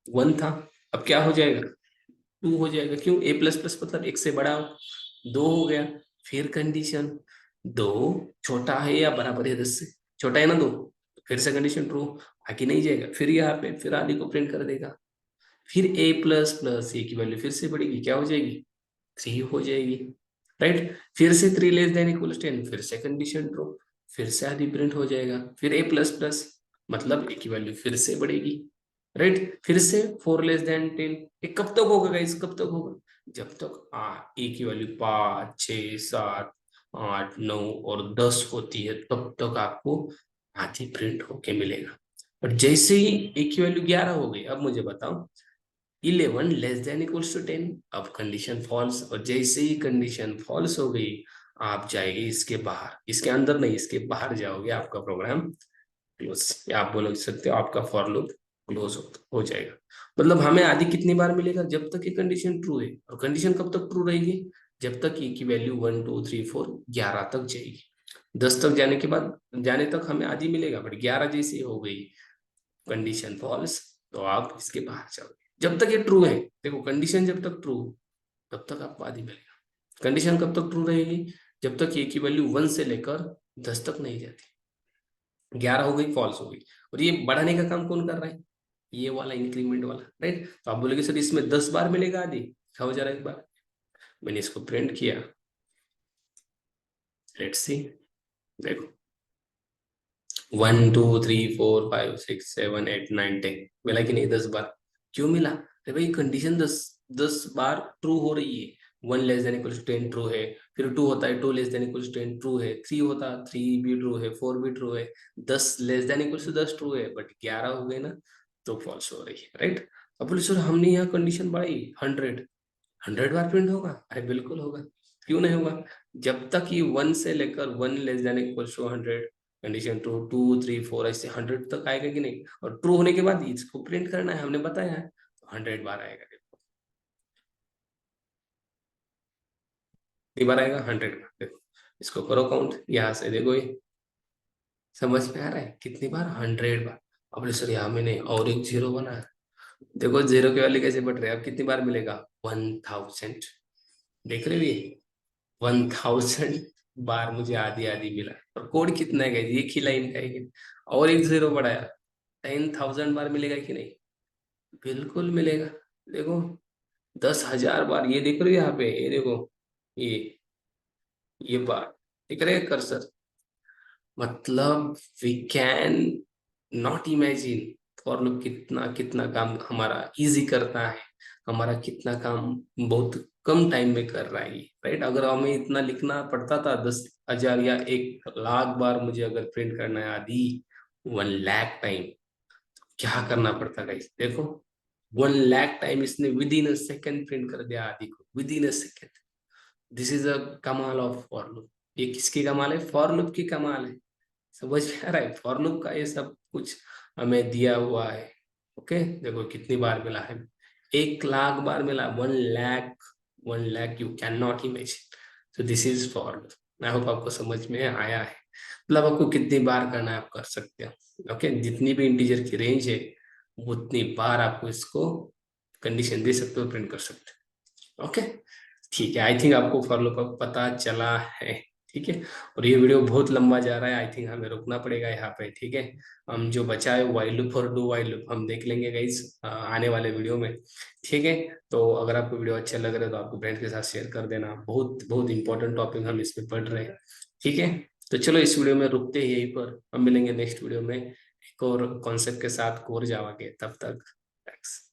S1: 1 था। अब क्या हो जाएगा, 2 हो जाएगा। क्यों, ए प्लस प्लस मतलब 1 से बड़ा हो, 2 हो गया। फिर कंडीशन 2 छोटा है या बराबर है 10 से, छोटा है ना 2, फिर से कंडीशन ट्रू, आगे नहीं जाएगा। फिर यहाँ पे फिर आगे को प्रिंट कर देगा। फिर ए प्लस प्लस ए की वैल्यू फिर से बढ़ेगी, क्या हो जाएगी, 3 हो जाएगी, राइट। फिर से 3 लेस देन इक्वल 10, फिर से कंडीशन ट्रू, फिर से आदि प्रिंट हो जाएगा। फिर ए प्लस प्लस मतलब ए की वैल्यू फिर से बढ़ेगी, राइट। फिर से 4 लेस देन 10। ये कब तक होगा गाइस, कब तक होगा, जब तक ए की वैल्यू 5 6 7 8 9 और 10 होती है तब तक आपको आदि प्रिंट होके मिलेगा। और जैसे ही ए की वैल्यू 11 हो गई, अब मुझे बताओ 11 लेस देन इक्वल्स टू 10, अब कंडीशन फॉल्स। और जैसे ही कंडीशन फॉल्स हो गई आप जाएंगे इसके बाहर, इसके अंदर नहीं इसके बाहर जाओगे, आपका प्रोग्राम क्लोज, या आप बोल सकते हो आपका फॉर लूप क्लोज हो जाएगा। मतलब हमें आदि कितनी बार मिलेगा, जब तक ये कंडीशन ट्रू है। और कंडीशन कब तक ट्रू रहेगी, जब तक ए की वैल्यू 1 2 3 4 11 तक जाएगी। 10 तक जाने के बाद, जाने तक हमें आदि मिलेगा, बट 11 जैसी हो गई कंडीशन फॉल्स तो आप इसके बाहर जाओगे। जब तक ये ट्रू है, देखो कंडीशन जब तक ट्रू तब तक आपको आदि मिलेगा। कंडीशन कब तक ट्रू रहेगी, जब तक ए की वैल्यू 1 से लेकर 10 तक नहीं जाती। 11 हो गई फॉल्स हो गई। और ये बढ़ाने का काम कौन कर रहा है, ये वाला इंक्रीमेंट वाला, राइट। तो आप बोलोगे सर इसमें 10 बार मिलेगा आदि, क्या हो जा रहा है एक बार। मैंने इसको प्रिंट किया, लेट्स सी, देखो 1 2 3 4 5 6 7 8 9 10 मिला कि नहीं, 10 बार। क्यों मिला, अरे भाई कंडीशन 10 बार ट्रू हो रही है। 1 लेस देन इक्वल 10 ट्रू है, फिर 2 होता है 2 लेस देन इक्वल 10 ट्रू है, 3 होता 3 भी ट्रू है, 4 भी ट्रू है, 10 लेस देन इक्वल 10 ट्रू है, बट 11 हो गए ना तो फॉल्स हो रही है, राइट। अब बोले सर हमने यहाँ कंडीशन बढ़ाई 100 बार प्रिंट होगा, अरे बिल्कुल होगा, क्यों नहीं होगा। जब तक ये 1 से लेकर 1 less than equal 100, condition true 2 3 4 ऐसे 100 तक आएगा कि नहीं। और ट्रू होने के बाद इसको प्रिंट करना है, हमने बताया है, तो 100 बार आएगा। देखो कितनी बार आएगा, 100 बार। देखो इसको करो काउंट यहाँ से, देखो ये समझ में आ रहा है कितनी बार, 100 बार। अब सर यहाँ मैंने और एक जीरो बनाया, देखो जीरो के वाले कैसे बढ़ रहे हैं। अब कितनी बार मिलेगा, 1000। देख रहे हो ये 1000 बार मुझे आधी आधी मिला। और कोड कितना है guys? एक ही लाइन का है। और एक जीरो बढ़ाया, 10,000 बार मिलेगा कि नहीं। बिल्कुल मिलेगा। देखो 10,000 बार, ये देख रहे हो यहाँ पे, ये देखो, ये ये बार दिख रहे हैं कर्सर। मतलब we can not imagine for loop कितना कितना काम हमारा इजी करता है, हमारा कितना काम बहुत कम टाइम में कर रहा है ये, राइट। अगर हमें इतना लिखना पड़ता था 10,000 या 1 लाख बार, मुझे अगर प्रिंट करना है आदि 1 लाख टाइम, क्या करना पड़ता गाइस देखो। 1 लाख टाइम इसने with in a second print कर दिया आदि को, with in a second. This is a कमाल ऑफ फॉर लूप। ये किसकी कमाल है? फॉर लूप की कमाल है। समझ में आ रहा है? फॉर लूप का ये सब कुछ हमें दिया हुआ है। ओके, देखो कितनी बार मिला है, 1 लाख बार मिला, 1 lakh, 1 lakh, you can not imagine. तो this is for loop. I hope आपको समझ में आया है। मतलब आपको कितनी बार करना है आप कर सकते हो। ओके, जितनी भी इंटीजर की रेंज है उतनी बार आपको इसको कंडीशन दे सकते हो, प्रिंट कर सकते हो। ओके, ठीक है। आई थिंक आपको फॉर लूप अब पता चला है। ठीक है, और ये वीडियो बहुत लंबा जा रहा है, आई थिंक हमें रुकना पड़ेगा यहाँ पे। ठीक है, हम जो बचा है वाइल लूप और डू वाइल लूप हम देख लेंगे गाइस आने वाले वीडियो में। ठीक है, तो अगर आपको वीडियो अच्छा लग रहा है तो आपको फ्रेंड्स के साथ शेयर कर देना। बहुत बहुत इंपॉर्टेंट टॉपिक हम इसमें पढ़ रहे हैं। ठीक है, तो चलो इस वीडियो में रुकते हैं यहीं पर, हम मिलेंगे नेक्स्ट वीडियो में एक और कॉन्सेप्ट के साथ कोर जावा के। तब तक थैंक्स।